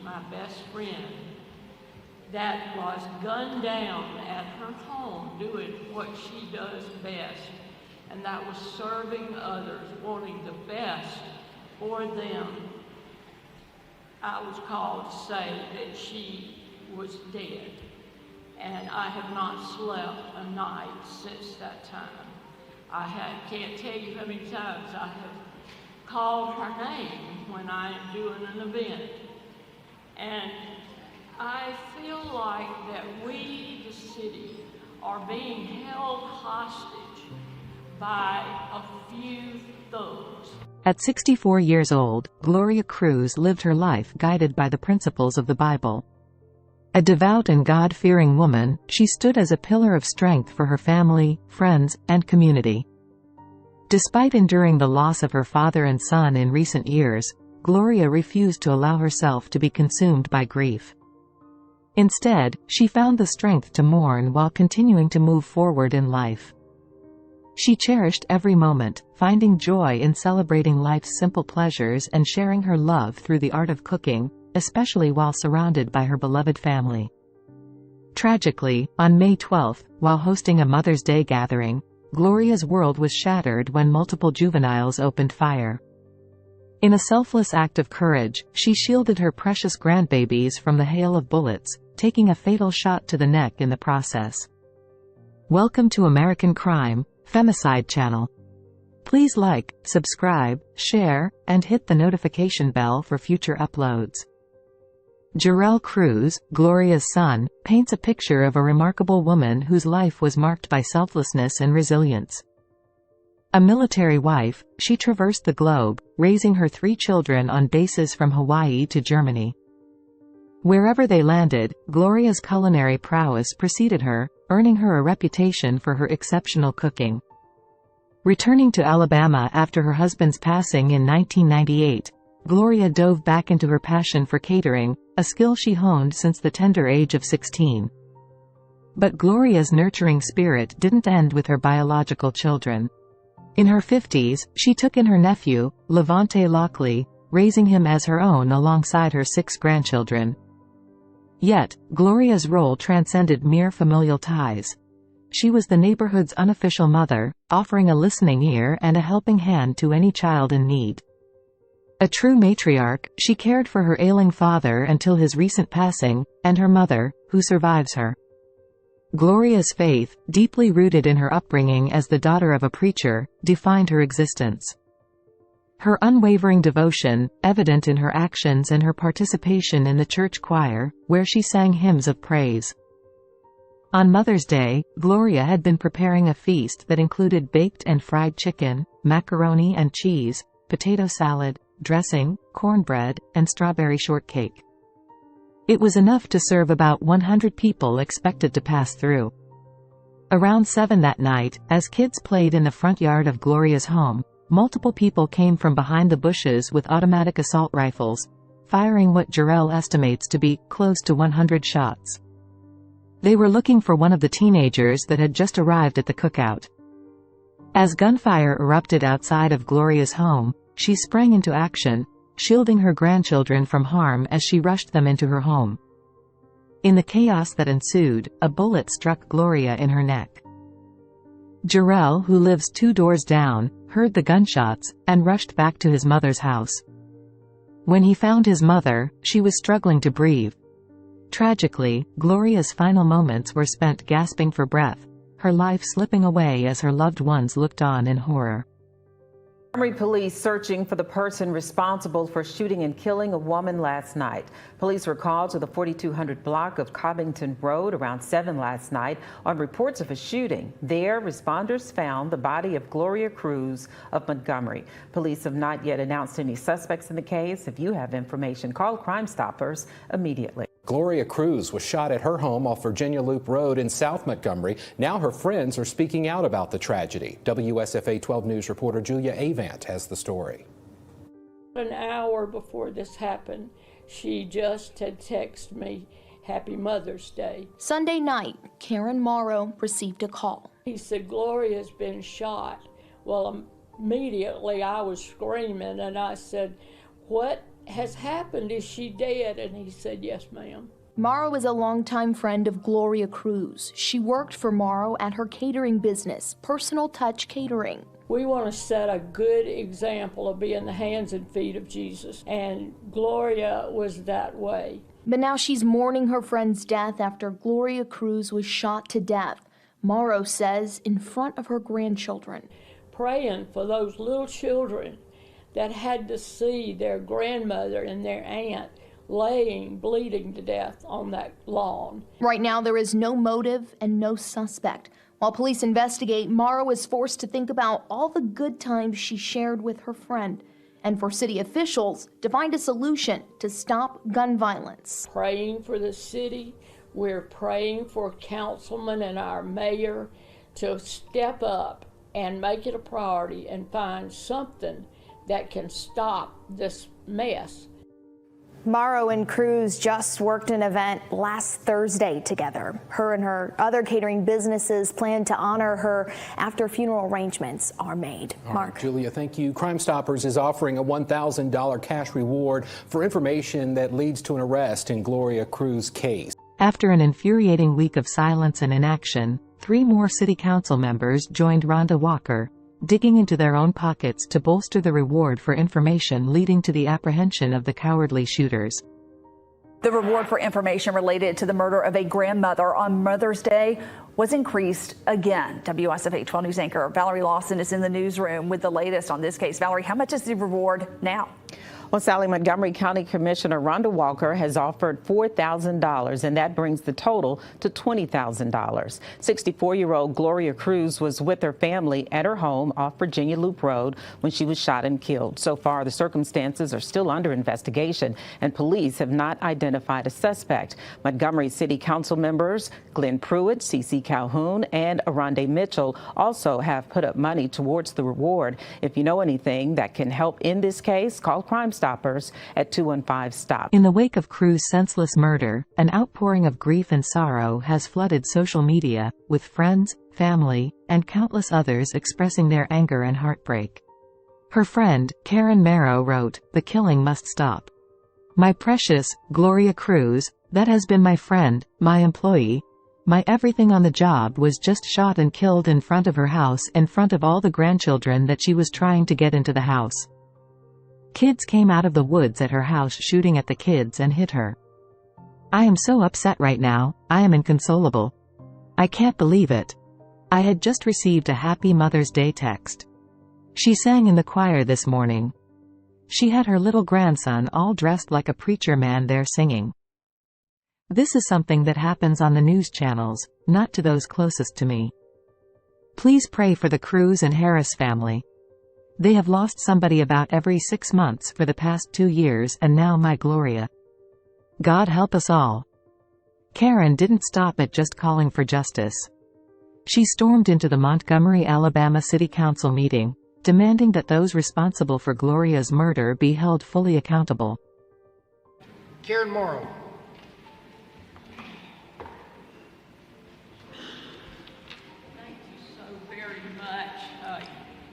my best friend, that was gunned down at her home doing what she does best, and that was serving others, wanting the best for them. I was called to say that she was dead, and I have not slept a night since that time. Can't tell you how many times I have called her name when I am doing an event. And I feel like that we, the city, are being held hostage by a few thugs. At 64 years old, Gloria Cruz lived her life guided by the principles of the Bible. A devout and God-fearing woman, she stood as a pillar of strength for her family, friends, and community. Despite enduring the loss of her father and son in recent years, Gloria refused to allow herself to be consumed by grief. Instead, she found the strength to mourn while continuing to move forward in life. She cherished every moment, finding joy in celebrating life's simple pleasures and sharing her love through the art of cooking, especially while surrounded by her beloved family. Tragically, on May 12, while hosting a Mother's Day gathering, Gloria's world was shattered when multiple juveniles opened fire. In a selfless act of courage, she shielded her precious grandbabies from the hail of bullets, taking a fatal shot to the neck in the process. Welcome to American Crime, Femicide Channel. Please like, subscribe, share, and hit the notification bell for future uploads. Jerrell Crews, Gloria's son, paints a picture of a remarkable woman whose life was marked by selflessness and resilience. A military wife, she traversed the globe, raising her 3 children on bases from Hawaii to Germany. Wherever they landed, Gloria's culinary prowess preceded her, earning her a reputation for her exceptional cooking. Returning to Alabama after her husband's passing in 1998, Gloria dove back into her passion for catering, a skill she honed since the tender age of 16. But Gloria's nurturing spirit didn't end with her biological children. In her 50s, she took in her nephew, Levante Lockley, raising him as her own alongside her 6 grandchildren. Yet, Gloria's role transcended mere familial ties. She was the neighborhood's unofficial mother, offering a listening ear and a helping hand to any child in need. A true matriarch, she cared for her ailing father until his recent passing, and her mother, who survives her. Gloria's faith, deeply rooted in her upbringing as the daughter of a preacher, defined her existence. Her unwavering devotion, evident in her actions and her participation in the church choir, where she sang hymns of praise. On Mother's Day, Gloria had been preparing a feast that included baked and fried chicken, macaroni and cheese, potato salad, dressing, cornbread, and strawberry shortcake. It was enough to serve about 100 people expected to pass through. Around 7 that night, as kids played in the front yard of Gloria's home, multiple people came from behind the bushes with automatic assault rifles, firing what Jerrell estimates to be close to 100 shots. They were looking for one of the teenagers that had just arrived at the cookout. As gunfire erupted outside of Gloria's home, she sprang into action, shielding her grandchildren from harm as she rushed them into her home. In the chaos that ensued, a bullet struck Gloria in her neck. Jerrell, who lives 2 doors down, heard the gunshots, and rushed back to his mother's house. When he found his mother, she was struggling to breathe. Tragically, Gloria's final moments were spent gasping for breath, her life slipping away as her loved ones looked on in horror. Montgomery police searching for the person responsible for shooting and killing a woman last night. Police were called to the 4200 block of Covington Road around 7 last night on reports of a shooting. There, responders found the body of Gloria Cruz of Montgomery. Police have not yet announced any suspects in the case. If you have information, call Crime Stoppers immediately. Gloria Cruz was shot at her home off Virginia Loop Road in South Montgomery. Now her friends are speaking out about the tragedy. WSFA 12 News reporter Julia Avant has the story. An hour before this happened, she just had texted me, "Happy Mother's Day." Sunday night, Karen Morrow received a call. He said, "Gloria's been shot." Well, immediately I was screaming and I said, "What has happened? Is she dead? And he said, yes, ma'am. Morrow is a longtime friend of Gloria Cruz. She worked for Morrow at her catering business, Personal Touch Catering. We want to set a good example of being the hands and feet of Jesus, and Gloria was that way. But now she's mourning her friend's death after Gloria Cruz was shot to death. Morrow says in front of her grandchildren. Praying for those little children that had to see their grandmother and their aunt laying, bleeding to death on that lawn. Right now, there is no motive and no suspect. While police investigate, Morrow is forced to think about all the good times she shared with her friend, and for city officials to find a solution to stop gun violence. Praying for the city. We're praying for councilmen and our mayor to step up and make it a priority and find something that can stop this mess. Morrow and Cruz just worked an event last Thursday together. Her and her other catering businesses plan to honor her after funeral arrangements are made. Mark. Right, Julia, thank you. Crime Stoppers is offering a $1,000 cash reward for information that leads to an arrest in Gloria Cruz' case. After an infuriating week of silence and inaction, 3 more city council members joined Rhonda Walker, digging into their own pockets to bolster the reward for information leading to the apprehension of the cowardly shooters. The reward for information related to the murder of a grandmother on Mother's Day was increased again. WSFA 12 News anchor Valerie Lawson is in the newsroom with the latest on this case. Valerie, how much is the reward now? Well, Sally, Montgomery County Commissioner Rhonda Walker has offered $4,000, and that brings the total to $20,000. 64-year-old Gloria Cruz was with her family at her home off Virginia Loop Road when she was shot and killed. So far, the circumstances are still under investigation, and police have not identified a suspect. Montgomery City Council members Glenn Pruitt, C.C. Calhoun, and Aronde Mitchell also have put up money towards the reward. If you know anything that can help in this case, call Crime Stoppers at 215-STOP. In the wake of Cruz' senseless murder, an outpouring of grief and sorrow has flooded social media, with friends, family, and countless others expressing their anger and heartbreak. Her friend, Karen Marrow, wrote, "The killing must stop. My precious, Gloria Cruz, that has been my friend, my employee, my everything on the job, was just shot and killed in front of her house, in front of all the grandchildren that she was trying to get into the house. Kids came out of the woods at her house shooting at the kids and hit her. I am so upset right now, I am inconsolable. I can't believe it. I had just received a Happy Mother's Day text. She sang in the choir this morning. She had her little grandson all dressed like a preacher man there singing. This is something that happens on the news channels, not to those closest to me. Please pray for the Cruz and Harris family. They have lost somebody about every 6 months for the past 2 years, and now my Gloria. God help us all." Karen didn't stop at just calling for justice. She stormed into the Montgomery, Alabama City Council meeting, demanding that those responsible for Gloria's murder be held fully accountable. Karen Morrow.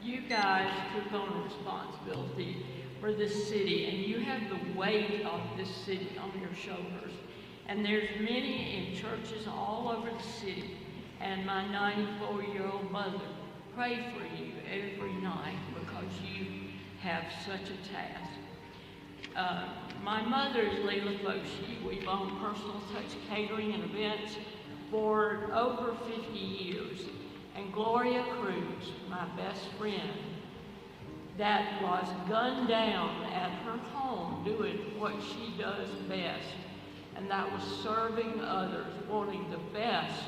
You guys took on a responsibility for this city, and you have the weight of this city on your shoulders. And there's many in churches all over the city, and my 94-year-old mother pray for you every night because you have such a task. My mother is Leila Foshi. We've owned Personal Touch Catering and events for over 50 years. And Gloria Cruz, my best friend, that was gunned down at her home doing what she does best, and that was serving others, wanting the best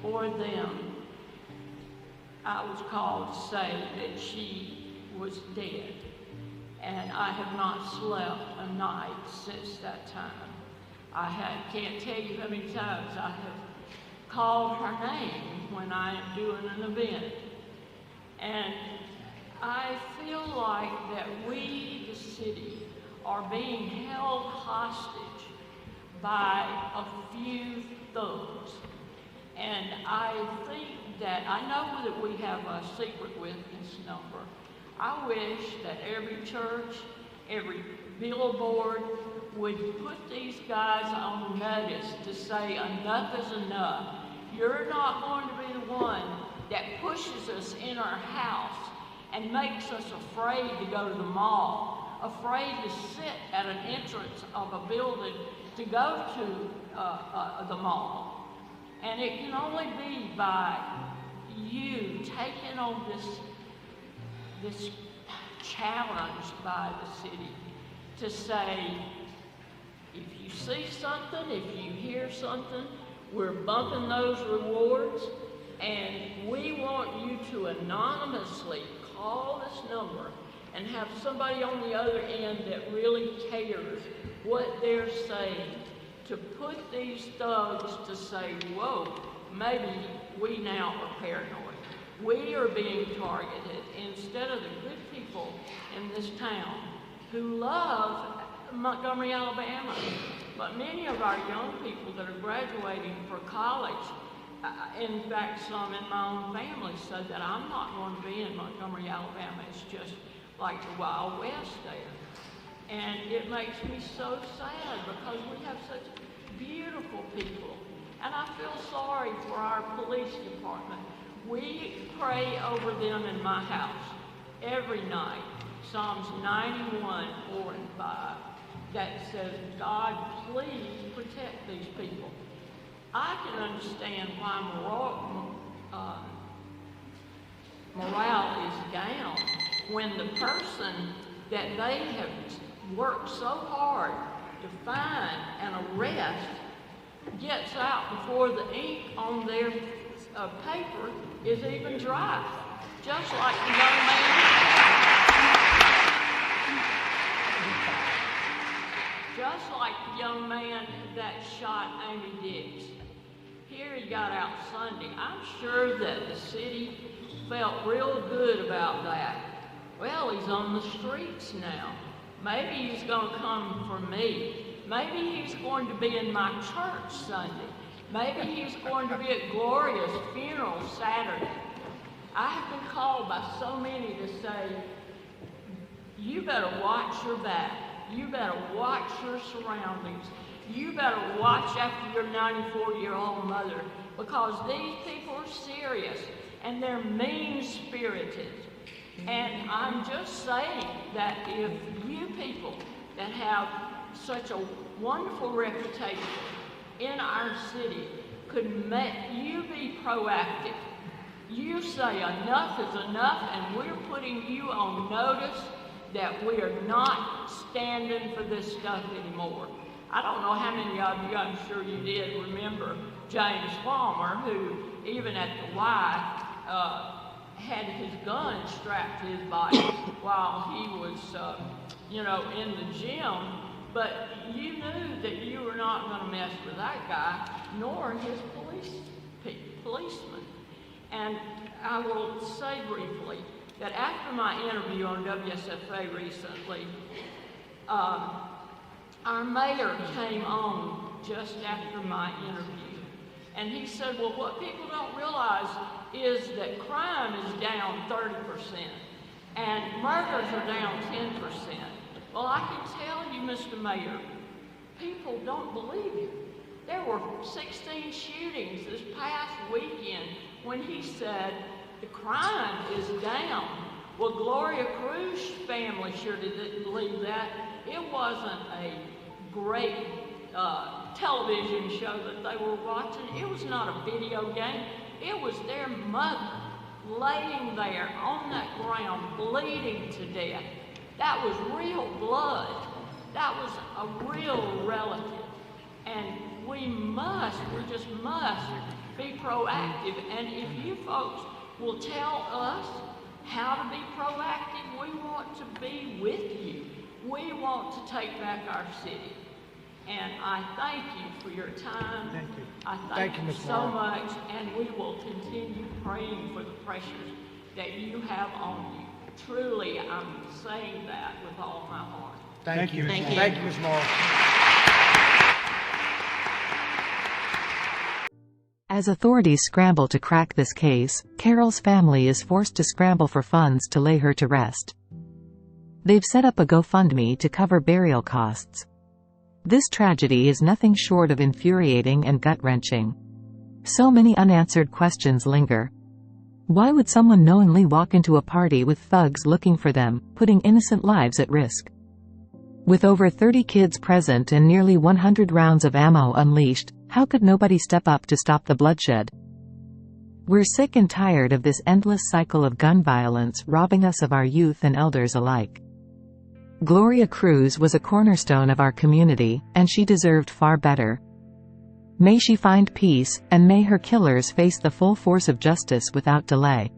for them. I was called to say that she was dead, and I have not slept a night since that time. Can't tell you how many times I have called her name when I am doing an event. And I feel like that we, the city, are being held hostage by a few thugs. And I think that, I know that we have a secret witness number. I wish that every church, every billboard would put these guys on notice to say enough is enough. You're not going to be the one that pushes us in our house and makes us afraid to go to the mall, afraid to sit at an entrance of a building to go to the mall. And it can only be by you taking on this challenge by the city to say, if you see something, if you hear something, we're bumping those rewards, and we want you to anonymously call this number and have somebody on the other end that really cares what they're saying, to put these thugs to say, whoa, maybe we now are paranoid. We are being targeted instead of the good people in this town who love Montgomery, Alabama. But many of our young people that are graduating for college, in fact, some in my own family said that I'm not going to be in Montgomery, Alabama. It's just like the Wild West there. And it makes me so sad because we have such beautiful people. And I feel sorry for our police department. We pray over them in my house every night. Psalms 91, 4 and 5, that says, God, please protect these people. I can understand why morale is down when the person that they have worked so hard to find and arrest gets out before the ink on their paper is even dry. Just like the young man. Just like the young man that shot Amy Diggs. Here he got out Sunday. I'm sure that the city felt real good about that. Well, he's on the streets now. Maybe he's going to come for me. Maybe he's going to be in my church Sunday. Maybe he's going to be at Gloria's funeral Saturday. I have been called by so many to say, you better watch your back. You better watch your surroundings. You better watch after your 94-year-old mother, because these people are serious and they're mean-spirited. And I'm just saying that if you people that have such a wonderful reputation in our city could make you be proactive, you say enough is enough, and we're putting you on notice that we are not standing for this stuff anymore. I don't know how many of you, I'm sure you did, remember James Palmer, who even at the Y had his gun strapped to his body while he was, in the gym. But you knew that you were not going to mess with that guy, nor his policeman. And I will say briefly that after my interview on WSFA recently, our mayor came on just after my interview, and he said, well, what people don't realize is that crime is down 30% and murders are down 10%. Well, I can tell you, Mr. Mayor, people don't believe you. There were 16 shootings this past weekend when he said the crime is down. Well, Gloria Cruz' family sure didn't believe that. It wasn't a great television show that they were watching. It was not a video game. It was their mother laying there on that ground, bleeding to death. That was real blood. That was a real relative. And we just must be proactive. And if you folks will tell us how to be proactive, we want to be with you. We want to take back our city. And I thank you for your time. Thank you. I thank you so much, and we will continue praying for the pressures that you have on you. Truly, I'm saying that with all my heart. Thank you. Thank you. Thank you, Ms. Morrow. As authorities scramble to crack this case, Carol's family is forced to scramble for funds to lay her to rest. They've set up a GoFundMe to cover burial costs. This tragedy is nothing short of infuriating and gut-wrenching. So many unanswered questions linger. Why would someone knowingly walk into a party with thugs looking for them, putting innocent lives at risk? With over 30 kids present and nearly 100 rounds of ammo unleashed, how could nobody step up to stop the bloodshed? We're sick and tired of this endless cycle of gun violence robbing us of our youth and elders alike. Gloria Cruz was a cornerstone of our community, and she deserved far better. May she find peace, and may her killers face the full force of justice without delay.